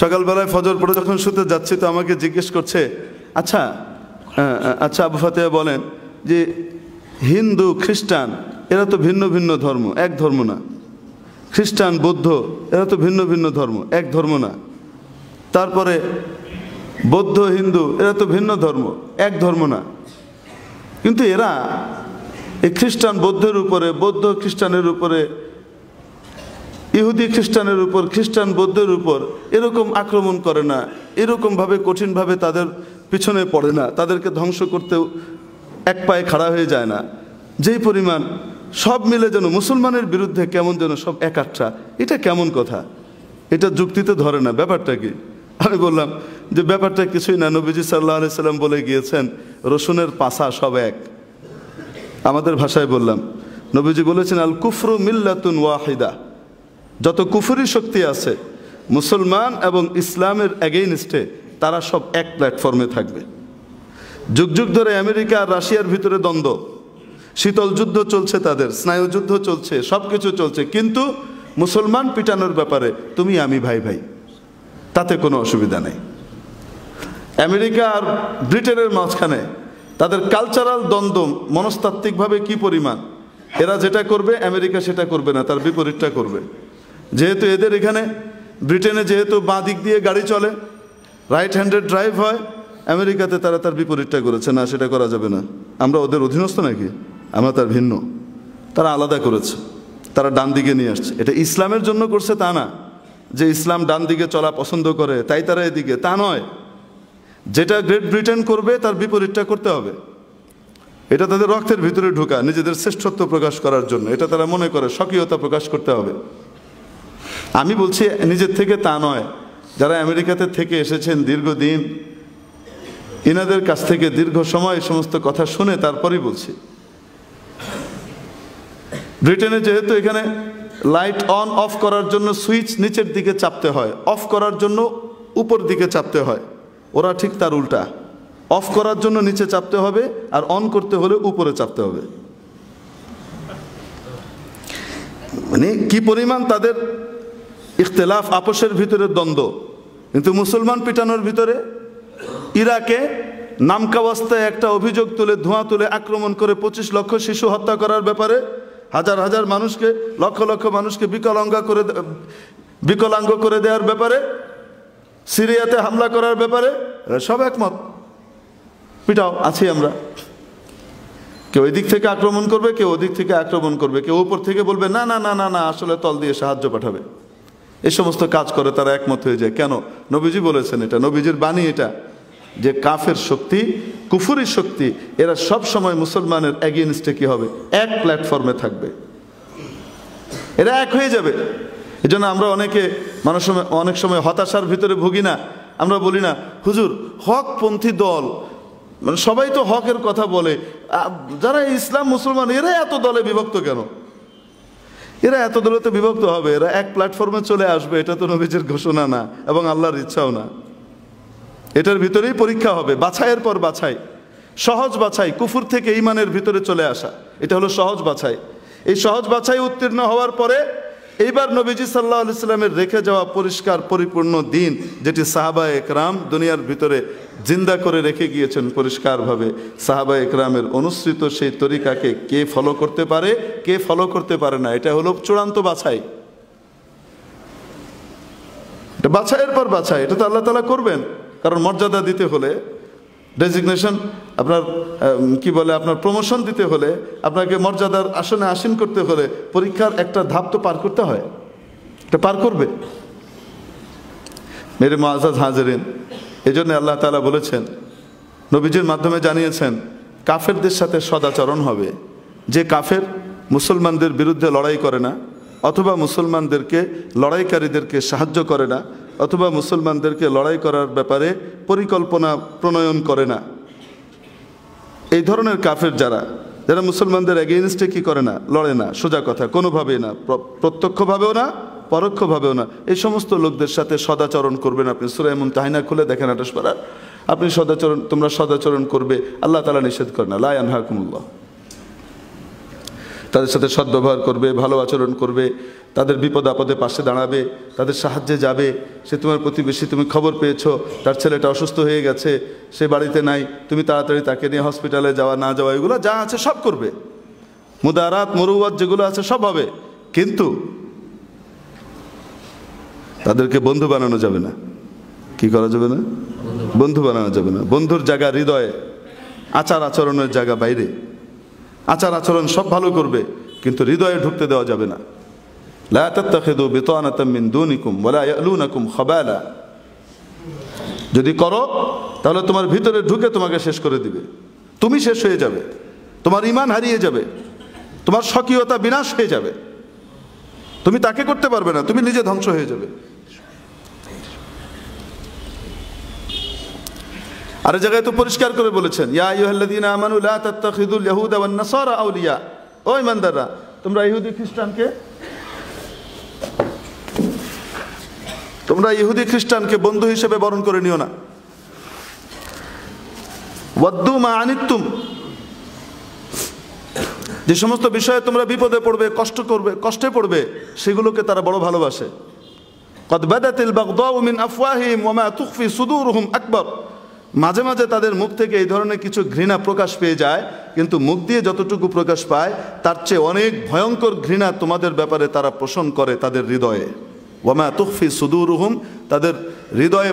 সকালবেলায় ফজর পড়ে যখন শুতে যাচ্ছি তো আমাকে জিজ্ঞেস করছে, আচ্ছা আচ্ছা আবু ফাতেহা বলেন যে হিন্দু খ্রিস্টান এরা তো ভিন্ন ভিন্ন ধর্ম, এক ধর্ম না। খ্রিস্টান বৌদ্ধ এরা তো ভিন্ন ভিন্ন ধর্ম, এক ধর্ম না। তারপরে বৌদ্ধ হিন্দু এরা তো ভিন্ন ধর্ম, এক ধর্ম না। কিন্তু এরা এই খ্রিস্টান বৌদ্ধের উপরে, বৌদ্ধ খ্রিস্টানের উপরে, ইহুদি খ্রিস্টানের উপর, খ্রিস্টান বৌদ্ধের উপর এরকম আক্রমণ করে না, এরকমভাবে কঠিনভাবে তাদের পিছনে পড়ে না, তাদেরকে ধ্বংস করতেও এক পায়ে খাড়া হয়ে যায় না। যেই পরিমাণ সব মিলে যেন মুসলমানের বিরুদ্ধে কেমন যেন সব একাট্টা। এটা কেমন কথা? এটা যুক্তিতে ধরে না। ব্যাপারটা কি? আমি বললাম যে ব্যাপারটা কিছুই না। নবীজি সাল্লাল্লাহু আলাইহি সাল্লাম বলে গিয়েছেন রসুনের পাছা সব এক। আমাদের ভাষায় বললাম, নবীজি বলেছেন আল কুফরু মিল্লাতুন ওয়াহিদা। যত কুফরি শক্তি আছে মুসলমান এবং ইসলামের এগেইনস্টে তারা সব এক প্ল্যাটফর্মে থাকবে। যুগ যুগ ধরে আমেরিকা আর রাশিয়ার ভিতরে দ্বন্দ্ব, শীতল যুদ্ধ চলছে, তাদের স্নায়ুযুদ্ধ চলছে, সব কিছু চলছে, কিন্তু মুসলমান পিটানোর ব্যাপারে তুমি আমি ভাই ভাই, তাতে কোনো অসুবিধা নেই। আমেরিকা আর ব্রিটেনের মাঝখানে তাদের কালচারাল দ্বন্দ্ব মনস্তাত্ত্বিকভাবে কি পরিমাণ, এরা যেটা করবে আমেরিকা সেটা করবে না, তার বিপরীতটা করবে। যেহেতু এদের এখানে ব্রিটেনে যেহেতু বাঁ দিক দিয়ে গাড়ি চলে, রাইট হ্যান্ডেড ড্রাইভ হয়, আমেরিকাতে তারা তার বিপরীতটা করেছে, না সেটা করা যাবে না, আমরা ওদের অধীনস্থ নাকি, আমরা তার ভিন্ন। তারা আলাদা করেছে, তারা ডান দিকে নিয়ে আসছে। এটা ইসলামের জন্য করছে তা না, যে ইসলাম ডান দিকে চলা পছন্দ করে তাই তারা এদিকে, তা নয়। যেটা গ্রেট ব্রিটেন করবে তার বিপরীতটা করতে হবে। এটা তাদের রক্তের ভিতরে ঢোকা, নিজেদের শ্রেষ্ঠত্ব প্রকাশ করার জন্য এটা তারা মনে করে, স্বকীয়তা প্রকাশ করতে হবে। আমি বলছি নিজের থেকে তা নয়। যারা আমেরিকাতে থেকে এসেছেন দীর্ঘদিন, ইনাদের কাছ থেকে দীর্ঘ সময় এই সমস্ত কথা শুনে তারপরই বলছি। ব্রিটেনে যেহেতু এখানে লাইট অন অফ করার জন্য সুইচ নিচের দিকে চাপতে হয়, অফ করার জন্য উপর দিকে চাপতে হয়, ওরা ঠিক তার উল্টা। অফ করার জন্য নিচে চাপতে হবে আর অন করতে হলে উপরে চাপতে হবে। মানে কি পরিমাণ তাদের ইখতিলাফ, আপোষের ভিতরে দ্বন্দ্ব। কিন্তু মুসলমান পিটানোর ভিতরে ইরাকে নামকাওয়াস্তায় একটা অভিযোগ তুলে, ধোঁয়া তুলে আক্রমণ করে 25 লক্ষ শিশু হত্যা করার ব্যাপারে, হাজার হাজার মানুষকে, লক্ষ লক্ষ মানুষকে বিকলাঙ্গ করে দেওয়ার ব্যাপারে, সিরিয়াতে হামলা করার ব্যাপারে সব একমত। পিটাও, আছি আমরা। কেউ এদিক থেকে আক্রমণ করবে, কেউ ওদিক থেকে আক্রমণ করবে, কেউ উপর থেকে বলবে না না না না না আসলে তল দিয়ে সাহায্য পাঠাবে। এই সমস্ত কাজ করে তারা একমত হয়ে যায়। কেন? নবীজি বলেছেন, এটা নবীজির বাণী, এটা যে কাফের শক্তি, কুফুরি শক্তি, এরা সব সময় মুসলমানের এগেইনস্টে কি হবে, এক প্ল্যাটফর্মে থাকবে, এরা এক হয়ে যাবে। এই জন্য আমরা অনেক সময় হতাশার ভিতরে ভুগি না। আমরা বলি না হুজুর হকপন্থী দল, মানে সবাই তো হকের কথা বলে, যারা ইসলাম মুসলমান এরা এত দলে বিভক্ত কেন? এরা এত দলে তো বিভক্ত হবে, এরা এক প্ল্যাটফর্মে চলে আসবে, এটা তো নবীজির ঘোষণা না এবং আল্লাহর ইচ্ছাও না। এটার ভিতরেই পরীক্ষা হবে, বাছাইয়ের পর বাছাই, সহজ বাছাই, কুফর থেকে ঈমানের ভিতরে চলে আসা, এটা হলো সহজ বাছাই। এই সহজ বাছাই উত্তীর্ণ হওয়ার পরে এইবার নবীজি সাল্লাল্লাহু আলাইহি সাল্লামের রেখে যাওয়া পরিষ্কার পরিপূর্ণ দিন, যেটি সাহাবায়ে একরাম দুনিয়ার ভিতরে জিন্দা করে রেখে গিয়েছেন পরিষ্কারভাবে, সাহাবায়ে একরামের অনুসৃত সেই তরিকাকে কে ফলো করতে পারে, কে ফলো করতে পারে না, এটা হলো চূড়ান্ত বাছাই। এটা বাছাইয়ের পর বাছাই, এটা তো আল্লাহ তাআলা করবেন। কারণ মর্যাদা দিতে হলে, ডেজিগনেশন আপনার কি বলে, আপনার প্রমোশন দিতে হলে, আপনাকে মর্যাদার আসনে আসীন করতে হলে পরীক্ষার একটা ধাপ তো পার করতে হয়, এটা পার করবে। মেরে মুআজ্জাজ হাজিরিন, এই জন্য আল্লাহ তাআলা বলেছেন, নবীজির মাধ্যমে জানিয়েছেন, কাফেরদের সাথে সদাচরণ হবে। যে কাফের মুসলমানদের বিরুদ্ধে লড়াই করে না, অথবা মুসলমানদেরকে, লড়াইকারীদেরকে সাহায্য করে না, অথবা মুসলমানদেরকে লড়াই করার ব্যাপারে পরিকল্পনা প্রণয়ন করে না, এই ধরনের কাফের যারা মুসলমানদের এগেইনস্টে কি করে না, লড়ে না, সোজা কথা, কোনোভাবেই না, প্রত্যক্ষভাবেও না, পরোক্ষভাবেও না, এই সমস্ত লোকদের সাথে সদাচরণ করবেন। আপনি সূরা মুমতাহিনা খুলে দেখেন 28 পারা, আপনি তোমরা সদাচরণ করবে, আল্লাহ তাআলা নিষেধ করেন না, লা ইয়ানহাকুমুল্লাহ। তাদের সাথে সদ্ব্যবহার করবে, ভালো আচরণ করবে, তাদের বিপদ আপদে পাশে দাঁড়াবে, তাদের সাহায্যে যাবে। সে তোমার প্রতিবেশী, তুমি খবর পেয়েছো তার ছেলেটা অসুস্থ হয়ে গেছে, সে বাড়িতে নাই, তুমি তাড়াতাড়ি তাকে নিয়ে হসপিটালে যাওয়া না যাওয়া এগুলো যা আছে সব করবে, মুদারাত মুরুওয়াত যেগুলো আছে সব হবে। কিন্তু তাদেরকে বন্ধু বানানো যাবে না। কি করা যাবে না? বন্ধু বানানো যাবে না। বন্ধুর জায়গা হৃদয়ে, আচার আচরণের জায়গা বাইরে। আচার আচরণ সব ভালো করবে, কিন্তু হৃদয়ে ঢুকতে দেওয়া যাবে না। লা তাত্তাখিযু বিতানাতাম মিন দুনিকুম ওয়া লা ইয়ালুনাকুম খাবালা। যদি করো তাহলে তোমার ভিতরে ঢুকে তোমাকে শেষ করে দিবে, তুমি শেষ হয়ে যাবে, তোমার ঈমান হারিয়ে যাবে, তোমার স্বকীয়তা বিনাশ হয়ে যাবে, তুমি তাকে করতে পারবে না, তুমি নিজে ধ্বংস হয়ে যাবে। আর জায়গায় তো পরিষ্কার করে বলেছেন, ইয়া আইয়ুহাল্লাযীনা আমানু লা তাত্তাখিযুল ইয়াহুদা ওয়ান নাসারা আউলিয়া। ও ঈমানদাররা, তোমরা ইহুদি খ্রিস্টানকে বন্ধু হিসেবে বরণ করে নিও না। ওয়াদ্দু মা আনিতুম, যে সমস্ত বিষয়ে তোমরা বিপদে পড়বে, কষ্টে পড়বে, সেগুলোকে তারা বড় ভালোবাসে। কদ বাদাতিল বাগদাউ মিন আফওয়াহিহিম ওয়া মা তুখফি সুদুরুহুম আকবার। মাঝে মাঝে তাদের মুখ থেকে এই ধরনের কিছু ঘৃণা প্রকাশ পেয়ে যায়, কিন্তু মুখ দিয়ে যতটুকু প্রকাশ পায় তার চেয়ে অনেক ভয়ঙ্কর ঘৃণা তোমাদের ব্যাপারে তারা পোষণ করে তাদের হৃদয়ে। ওয়া মা তুখফি সুদুরুহুম, তাদের হৃদয়ে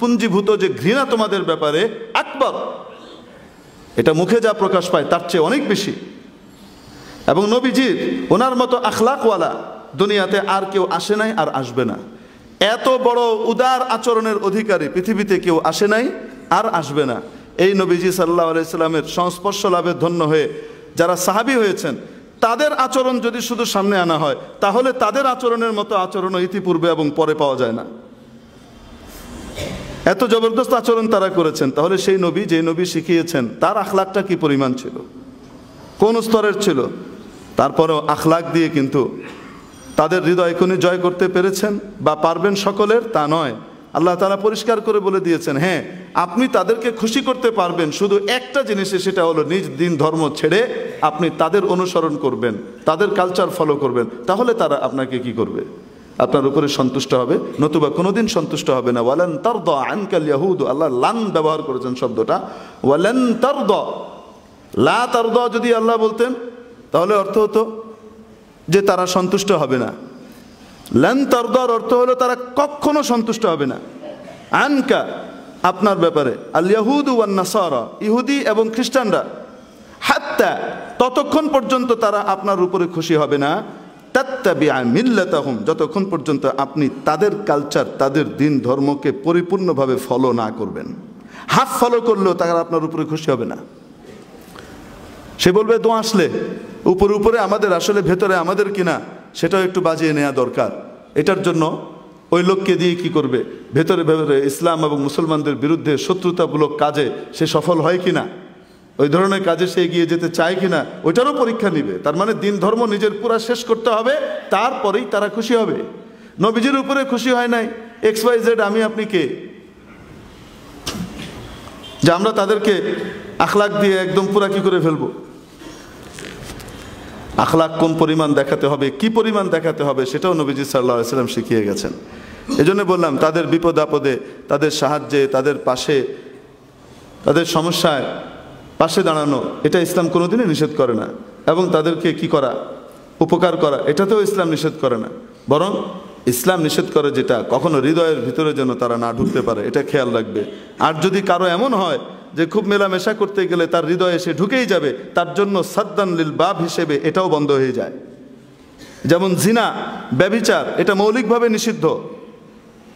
পুঞ্জীভূত যে ঘৃণা তোমাদের ব্যাপারে আকবার, এটা মুখে যা প্রকাশ পায় তার চেয়ে অনেক বেশি। এবং নবীজির ওনার মতো আখলাকওয়ালা দুনিয়াতে আর কেউ আসে নাই, আর আসবে না। এত বড় উদার আচরণের অধিকারী পৃথিবীতে কেউ আসে নাই, আর আসবে না। এই নবীজি সাল্লাল্লাহু আলাইহি সাল্লামের সংস্পর্শ লাভে ধন্য হয়ে যারা সাহাবী হয়েছেন, তাদের আচরণ যদি শুধু সামনে আনা হয়, তাহলে তাদের আচরণের মতো আচরণও ইতিপূর্বে এবং পরে পাওয়া যায় না। এত জবরদস্ত আচরণ তারা করেছেন। তাহলে সেই নবী, যে নবী শিখিয়েছেন, তার আখলাকটা কি পরিমাণ ছিল, কোন স্তরের ছিল? তারপরেও আখলাক দিয়ে কিন্তু তাদের হৃদয় কোণে জয় করতে পেরেছেন বা পারবেন সকলের, তা নয়। আল্লাহ তাআলা পরিষ্কার করে বলে দিয়েছেন, হ্যাঁ আপনি তাদেরকে খুশি করতে পারবেন শুধু একটা জিনিসে, সেটা হলো নিজ দিন ধর্ম ছেড়ে আপনি তাদের অনুসরণ করবেন, তাদের কালচার ফলো করবেন। তাহলে তারা আপনাকে কি করবে? আপনার উপরে সন্তুষ্ট হবে, নতুবা কোনোদিন সন্তুষ্ট হবে না। ওয়ালান তারদা আনকাল ইয়াহুদ, আল্লাহ লান ব্যবহার করেছেন শব্দটা, ওয়ালান তারদা। লা তারদা যদি আল্লাহ বলতেন তাহলে অর্থ হতো যে তারা সন্তুষ্ট হবে না। লান তারদার অর্থ হলো তারা কখনো সন্তুষ্ট হবে না। আনকা, আপনার ব্যাপারে, আল ইয়াহুদ ওয়ান নাসারা, ইহুদি এবং খ্রিস্টানরা, হাত্তা, ততক্ষণ পর্যন্ত তারা আপনার উপরে খুশি হবে না, তাত্তাবিআ মিল্লাতাহুম, যতক্ষণ পর্যন্ত আপনি তাদের কালচার, তাদের দিন ধর্মকে পরিপূর্ণভাবে ফলো না করবেন। হাফ ফলো করলেও তারা আপনার উপরে খুশি হবে না। সে বলবে দোয়া আসলে উপরে উপরে আমাদের, আসলে ভেতরে আমাদের কিনা সেটাও একটু বাজিয়ে নেওয়া দরকার। এটার জন্য ওই লোককে দিয়ে কি করবে, ভেতরে ভেতরে ইসলাম এবং মুসলমানদের বিরুদ্ধে শত্রুতামূলক কাজে সে সফল হয় কিনা, ওই ধরনের কাজে সে এগিয়ে যেতে চায় কিনা, ওইটারও পরীক্ষা নিবে। তার মানে দিন ধর্ম নিজের পুরা শেষ করতে হবে, তারপরেই তারা খুশি হবে। নবীজির উপরে খুশি হয় নাই XYZ, আমি আপনি কে যে আমরা তাদেরকে আখলাক দিয়ে একদম পুরা কি করে ফেলবো? আখলাক কোন পরিমাণ দেখাতে হবে, কি পরিমাণ দেখাতে হবে, সেটাও নবীজি সাল্লাল্লাহু আলাইহি সাল্লাম শিখিয়ে গেছেন। এজন্য বললাম, তাদের বিপদ আপদে, তাদের সাহায্যে, তাদের পাশে, তাদের সমস্যায় পাশে দাঁড়ানো, এটা ইসলাম কোনোদিনই নিষেধ করে না। এবং তাদেরকে কি করা, উপকার করা, এটাতেও ইসলাম নিষেধ করে না। বরং ইসলাম নিষেধ করে যেটা, কখনো হৃদয়ের ভিতরে যেন তারা না ঢুকতে পারে, এটা খেয়াল রাখবে। আর যদি কারো এমন হয় যে খুব মেলামেশা করতে গেলে তার হৃদয়ে সে ঢুকেই যাবে, তার জন্য সাদ্দান লিল বাব হিসেবে এটাও বন্ধ হয়ে যায়। যেমন জিনা, ব্যভিচার, এটা মৌলিকভাবে নিষিদ্ধ,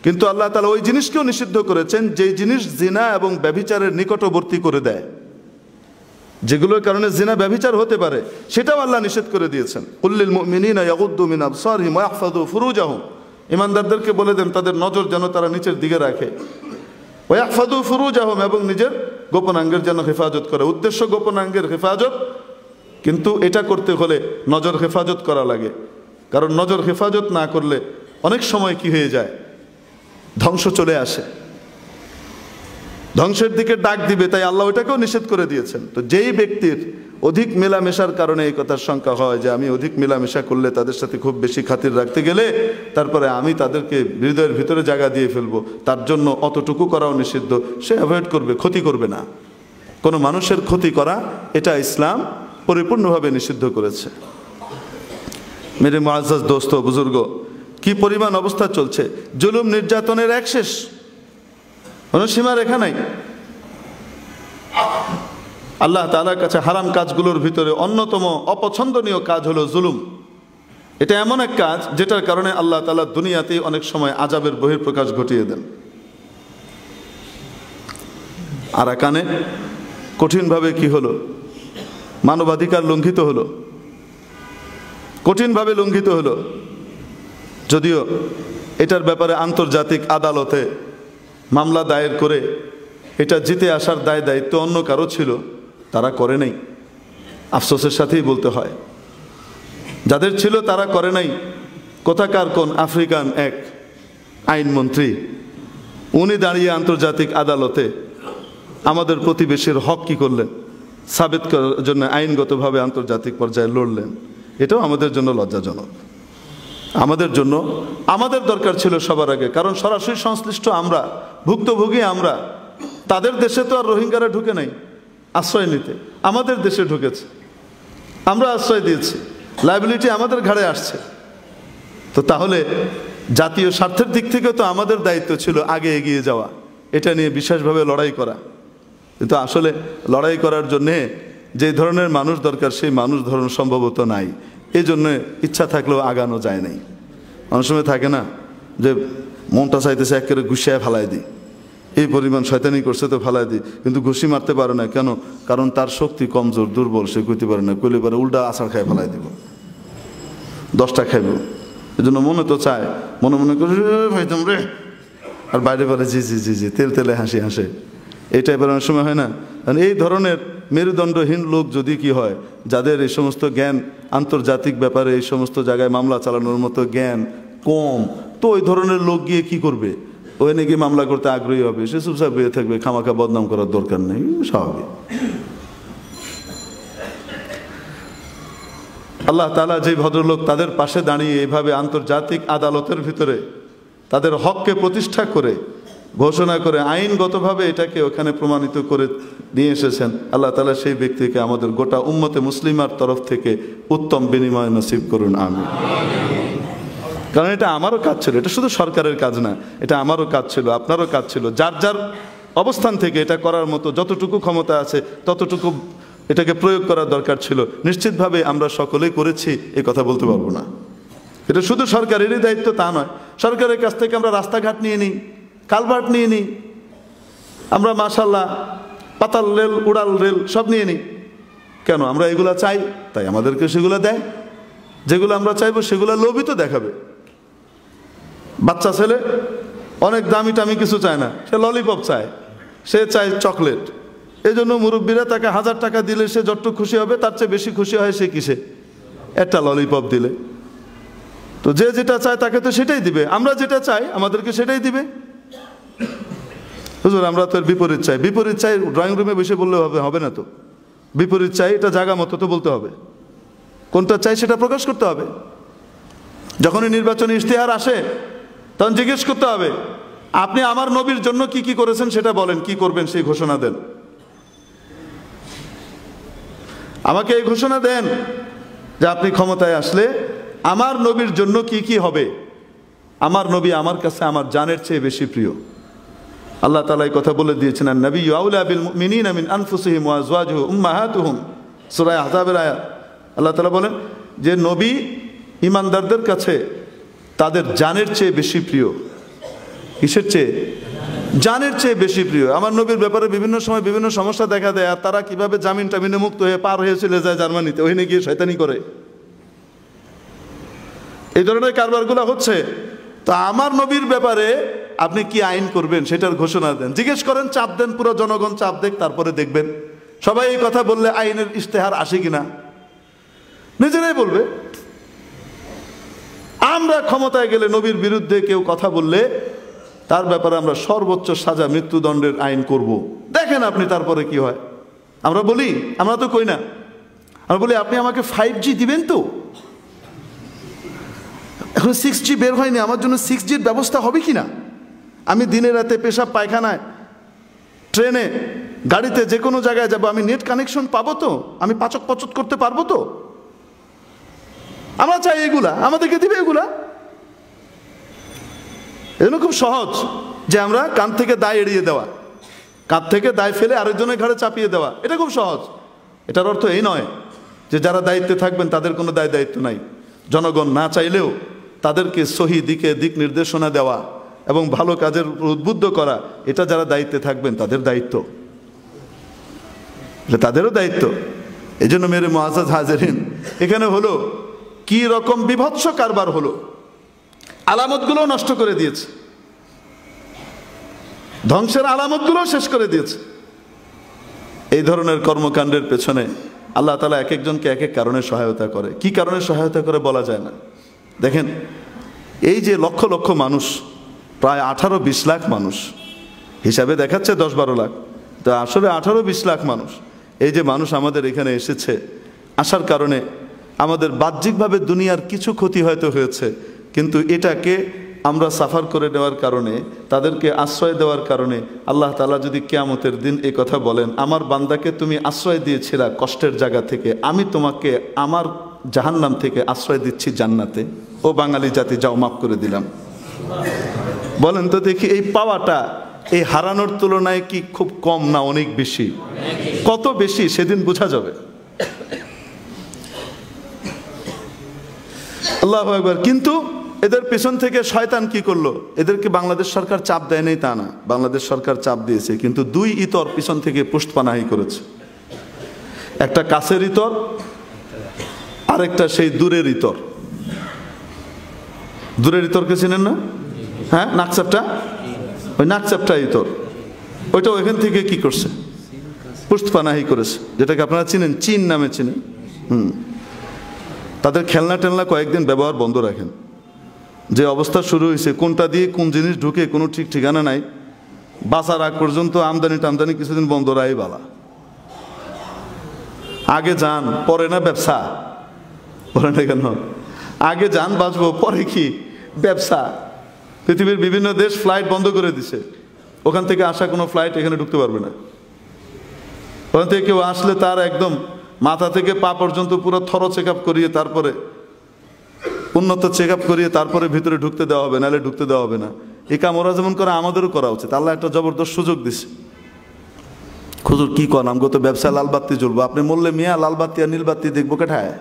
কিন্তু আল্লাহ তাআলা ওই জিনিসকেও নিষিদ্ধ করেছেন যেই জিনিস জিনা এবং ব্যভিচারের নিকটবর্তী করে দেয়, যেগুলোর কারণে জিনা ব্যভিচার হতে পারে, সেটাও আল্লাহ নিষেধ করে দিয়েছেন। কুল্লিল মুমিনিনা ইয়াগুদ্দু মিন আবসারিহিম ওয়া ইয়াহফাযু ফুরুজাহুম, ঈমানদারদেরকে বলে দেন তাদের নজর যেন তারা নিচের দিকে রাখে। ওয়া ইয়াহফাযু ফুরুজাহুম, এবং নিজের গোপনাঙ্গের যেন হেফাজত করে। উদ্দেশ্য গোপনাঙ্গের হেফাজত, কিন্তু এটা করতে হলে নজর হেফাজত করা লাগে। কারণ নজর হেফাজত না করলে অনেক সময় কি হয়ে যায়, ধ্বংস চলে আসে, ধ্বংসের দিকে ডাক দিবে। তাই আল্লাহ ওটাকেও নিষেধ করে দিয়েছেন। তো যেই ব্যক্তির অধিক মেলামেশার কারণে এই কথার শঙ্কা হয় যে আমি অধিক মেলামেশা করলে তাদের সাথে খুব বেশি খাতির রাখতে গেলে তারপরে আমি তাদেরকে হৃদয়ের ভিতরে জায়গা দিয়ে ফেলবো, তার জন্য অতটুকু করাও নিষিদ্ধ। সে অ্যাভয়েড করবে, ক্ষতি করবে না। কোনো মানুষের ক্ষতি করা এটা ইসলাম পরিপূর্ণভাবে নিষিদ্ধ করেছে। মেরে মুআজ্জাজ দোস্ত বুজুর্গ, কি পরিমাণ অবস্থা চলছে! জুলুম নির্যাতনের এক শেষ, কোনো সীমা রেখা নাই। আল্লাহ তাআলার কাছে হারাম কাজগুলোর ভিতরে অন্যতম অপছন্দনীয় কাজ হলো জুলুম। এটা এমন এক কাজ যেটার কারণে আল্লাহ তাআলা দুনিয়াতেই অনেক সময় আযাবের বহিঃপ্রকাশ ঘটিয়ে দেন। আরাকানে কঠিনভাবে কি হলো? মানবাধিকার লঙ্ঘিত হলো, কঠিনভাবে লঙ্ঘিত হলো। যদিও এটার ব্যাপারে আন্তর্জাতিক আদালতে মামলা দায়ের করে এটা জিতে আসার দায় দায়িত্ব অন্য কারো ছিল, তারা করে নাই। আফসোসের সাথেই বলতে হয়, যাদের ছিল তারা করে নাই। কোথাকার কোন আফ্রিকান এক আইনমন্ত্রী, উনি দাঁড়িয়ে আন্তর্জাতিক আদালতে আমাদের প্রতিবেশীর হক কী করলেন সাবিত করার জন্য আইনগতভাবে আন্তর্জাতিক পর্যায়ে লড়লেন। এটাও আমাদের জন্য লজ্জাজনক। আমাদের জন্য, আমাদের দরকার ছিল সবার আগে, কারণ সরাসরি সংশ্লিষ্ট আমরা, ভুক্তভোগী আমরা। তাদের দেশে তো আর রোহিঙ্গারা ঢুকে নাই আশ্রয় নিতে, আমাদের দেশে ঢুকেছে, আমরা আশ্রয় দিয়েছি, লায়াবিলিটি আমাদের ঘাড়ে আসছে। তো তাহলে জাতীয় স্বার্থের দিক থেকে তো আমাদের দায়িত্ব ছিল আগে এগিয়ে যাওয়া, এটা নিয়ে বিশেষভাবে লড়াই করা। কিন্তু আসলে লড়াই করার জন্যে যে ধরনের মানুষ দরকার সেই মানুষ ধরন সম্ভবত নাই। এই জন্য ইচ্ছা থাকলেও আগানো যায় নাই। অনেক সময় থাকে না যে মনটা চাইতেছে একেবারে ঘুষিয়ে ফেলাই দিই, এই পরিমাণ শয়তানি করছে তো ফেলাই দিই, কিন্তু ঘুষি মারতে পারে না। কেন? কারণ তার শক্তি কমজোর, দুর্বল, সে কইতে পারে না। কইলে পারে উল্টা আছাড় খায় ফেলাই দিব, 10টা খাইব। এই জন্য মনে তো চায়, মনে মনে করে ভাইতাম রে, আর বাইরে বলে জি জি জি জি, তেল তেলে হাসি হাসে। এই টাইপের অনেক সময় হয় না? এই ধরনের মেরুদণ্ডহীন লোক যদি কি হয়, যাদের এই সমস্ত জ্ঞান, আন্তর্জাতিক ব্যাপারে এই সমস্ত জায়গায় মামলা চালানোর মতো জ্ঞান কম, তো ওই ধরনের লোক গিয়ে কি করবে? ওই নাকি মামলা করতে আগ্রহী হবে, সে চুপচাপ বেয়ে থাকবে, খামাখা বদনাম করার দরকার নেই, স্বাভাবিক। আল্লাহ তাআলা যে ভদ্রলোক তাদের পাশে দাঁড়িয়ে এইভাবে আন্তর্জাতিক আদালতের ভিতরে তাদের হককে প্রতিষ্ঠা করে, ঘোষণা করে, আইনগতভাবে এটাকে ওখানে প্রমাণিত করে নিয়ে এসেছেন, আল্লাহ তাআলা সেই ব্যক্তিকে আমাদের গোটা উম্মতে মুসলিমার তরফ থেকে উত্তম বিনিময় নসিব করুন, আমিন। কারণ এটা আমারও কাজ ছিল, এটা শুধু সরকারের কাজ না, এটা আমারও কাজ ছিল, আপনারও কাজ ছিল। যার যার অবস্থান থেকে এটা করার মতো যতটুকু ক্ষমতা আছে ততটুকু এটাকে প্রয়োগ করার দরকার ছিল। নিশ্চিতভাবে আমরা সকলেই করেছি, এ কথা বলতে পারবো না। এটা শুধু সরকারেরই দায়িত্ব তা নয়। সরকারের কাছ থেকে আমরা রাস্তাঘাট নিয়ে নিই, কালভার্ট নিয়ে নিই, আমরা মাশাআল্লাহ পাতাল রেল, উড়াল রেল সব নিয়ে নিই। কেন? আমরা এগুলা চাই, তাই আমাদেরকে সেগুলো দেয়। যেগুলো আমরা চাইবো সেগুলো লোভই তো দেখাবে। বাচ্চা ছেলে অনেক দামি টামি কিছু চায় না, সে ললিপপ চায়, সে চায় চকলেট। এই জন্য মুরব্বীরা তাকে 1000 টাকা দিলে সে যতটুকু খুশি হবে তার চেয়ে বেশি খুশি হয় সে কিসে? একটা ললিপপ দিলে। তো যে যেটা চায় তাকে তো সেটাই দিবে, আমরা যেটা চাই আমাদেরকে সেটাই দিবে। হুজুর আমরা তো এর বিপরীত চাই। বিপরীত চাই ড্রয়িং রুমে বসে বললে হবে না তো। বিপরীত চাই এটা জায়গা মতো তো বলতে হবে, কোনটা চাই সেটা প্রকাশ করতে হবে। যখনই নির্বাচনী ইশতেহার আসে তখন জিজ্ঞেস করতে হবে, আপনি আমার নবীর জন্য কি কি করেছেন সেটা বলেন, কি করবেন সেই ঘোষণা দেন। আমাকে এই ঘোষণা দেন যে আপনি ক্ষমতায় আসলে আমার নবীর জন্য কি কি হবে। আমার নবী আমার কাছে আমার জানের চেয়ে বেশি প্রিয়। আল্লাহ তাআলা এই কথা বলে দিয়েছেন, আন-নাবিয়্যু আউলা বিল মুমিনিনা মিন আনফুসিহিম ওয়া আজওয়াজুহু উম্মাহাতুহুম, সূরা আহজাবের আয়াত। আল্লাহ তাআলা বলেন যে নবী ঈমানদারদের কাছে তাদের জানের চেয়ে বেশি প্রিয়। কিসের চেয়ে? জানের চেয়ে বেশি প্রিয়। আমার নবীর ব্যাপারে বিভিন্ন সময় বিভিন্ন সমস্যা দেখা দেয়, আর তারা কিভাবে জামিন টামিনে মুক্ত হয়ে পার হয়ে চলে যায় জার্মানিতে, ওইখানে গিয়ে শয়তানি করে। এই ধরনের কারবারগুলো হচ্ছে। তো আমার নবীর ব্যাপারে আপনি কি আইন করবেন সেটার ঘোষণা দেন। জিজ্ঞেস করেন, চাপ দেন, পুরো জনগণ চাপ দেখ, তারপরে দেখবেন সবাই এই কথা বললে আইনের ইশতেহার আসে কিনা নিজেরাই বলবে। আমরা ক্ষমতায় গেলে নবীর বিরুদ্ধে কেউ কথা বললে তার ব্যাপারে আমরা সর্বোচ্চ সাজা, মৃত্যুদণ্ডের আইন করব। দেখেন আপনি তারপরে কি হয়। আমরা বলি, আমরা তো কই না। আমি বলি আপনি আমাকে 5G দিবেন তো? এখন 6G বের হয়নি, আমার জন্য 6Gর ব্যবস্থা হবে কি না? আমি দিনে রাতে পেশাব পায়খানায়, ট্রেনে, গাড়িতে যে কোনো জায়গায় যাব, আমি নেট কানেকশন পাবো তো? আমি পাচক পচক করতে পারবো তো? আমরা চাই এগুলা, আমাদেরকে দিবে এগুলা। এজন্য খুব সহজ যে আমরা কান থেকে দায় এড়িয়ে দেওয়া, কাঁধ থেকে দায় ফেলে আরেকজনের ঘাড়ে চাপিয়ে দেওয়া, এটা খুব সহজ। এটার অর্থ এই নয় যে যারা দায়িত্বে থাকবেন তাদের কোনো দায়িত্ব নাই। জনগণ না চাইলেও তাদেরকে সহি দিক নির্দেশনা দেওয়া এবং ভালো কাজের উদ্বুদ্ধ করা, এটা যারা দায়িত্বে থাকবেন তাদের দায়িত্ব, এটা তাদেরও দায়িত্ব। এই জন্য মেরে মুআজ্জাজ হাজিরিন, এখানে হলো কি রকম বিভৎস কারবার হলো, আলামতগুলো নষ্ট করে দিয়েছে, ধ্বংসের আলামতগুলো শেষ করে দিয়েছে। এই ধরনের কর্মকাণ্ডের পেছনে আল্লাহ তাআলা এক একজনকে এক এক কারণে সহায়তা করে। কি কারণে সহায়তা করে বলা যায় না। দেখেন, এই যে লক্ষ লক্ষ মানুষ, প্রায় 18-20 লাখ মানুষ, হিসাবে দেখাচ্ছে 10-12 লাখ, তো আসলে 18-20 লাখ মানুষ, এই যে মানুষ আমাদের এখানে এসেছে, আসার কারণে আমাদের বাহ্যিকভাবে দুনিয়ার কিছু ক্ষতি হয়তো হয়েছে, কিন্তু এটাকে আমরা সাফার করে নেওয়ার কারণে, তাদেরকে আশ্রয় দেওয়ার কারণে আল্লাহ তাআলা যদি কিয়ামতের দিন এই কথা বলেন, আমার বান্দাকে তুমি আশ্রয় দিয়েছিলা কষ্টের জায়গা থেকে, আমি তোমাকে আমার জাহান্নাম থেকে আশ্রয় দিচ্ছি জান্নাতে, ও বাঙালি জাতি যাও মাফ করে দিলাম। বলেন তো দেখি, এই পাওয়াটা এই হারানোর তুলনায় কি খুব কম না অনেক বেশি? কত বেশি সেদিন বোঝা যাবে। আল্লাহু আকবার। কিন্তু এদের পেছন থেকে শয়তান কি করলো? এদেরকে বাংলাদেশ সরকার চাপ দেয় নাই তা না, বাংলাদেশ সরকার চাপ দিয়েছে, কিন্তু 2 ইতর পিছন থেকে পুষ্টপানাহি করেছে। একটা কাছের ইতর, আরেকটা সেই দূরের ইতর। দূরের ইতরকে চিনেন না? হ্যাঁ, নাকচাপটা, ওই নাকচাপটা ইতর, ওইটা ওইখান থেকে কি করছে? পুষ্টপানাহি করেছে, যেটাকে আপনারা চিনেন, চীন নামে চিনেন। তাদের খেলনা টেলনা কয়েকদিন ব্যবহার বন্ধ রাখেন। যে অবস্থা শুরু হয়েছে, কোনটা দিয়ে কোন জিনিস ঢুকে কোনো ঠিক ঠিকানা নাই, বাঁচার আগ পর্যন্ত আমদানি টামদানি কিছুদিন বন্ধ রাই বালা। আগে যান পরে না ব্যবসা, বলেন না কেন? আগে যান বাঁচবো, পরে কি ব্যবসা। পৃথিবীর বিভিন্ন দেশ ফ্লাইট বন্ধ করে দিছে, ওখান থেকে আসা কোনো ফ্লাইট এখানে ঢুকতে পারবে না। ওখান থেকে কেউ আসলে তার একদম মাথা থেকে পা পর্যন্ত পুরো থরো চেক আপ করিয়ে, তারপরে উন্নত চেক আপ করিয়ে তারপরে ভিতরে ঢুকতে দেওয়া হবে, নাহলে ঢুকতে দেওয়া হবে না। এই কাম ওরা যেমন করে আমাদেরও করা উচিত। আল্লাহ একটা জবরদস্ত সুযোগ দিছে। হুজুর কি কর, আমগো তো ব্যবসায় লাল বাতি জ্বলবো, আপনি বললে মিয়া লাল বাতি আর নীল বাতি দেখবো কেঠায়?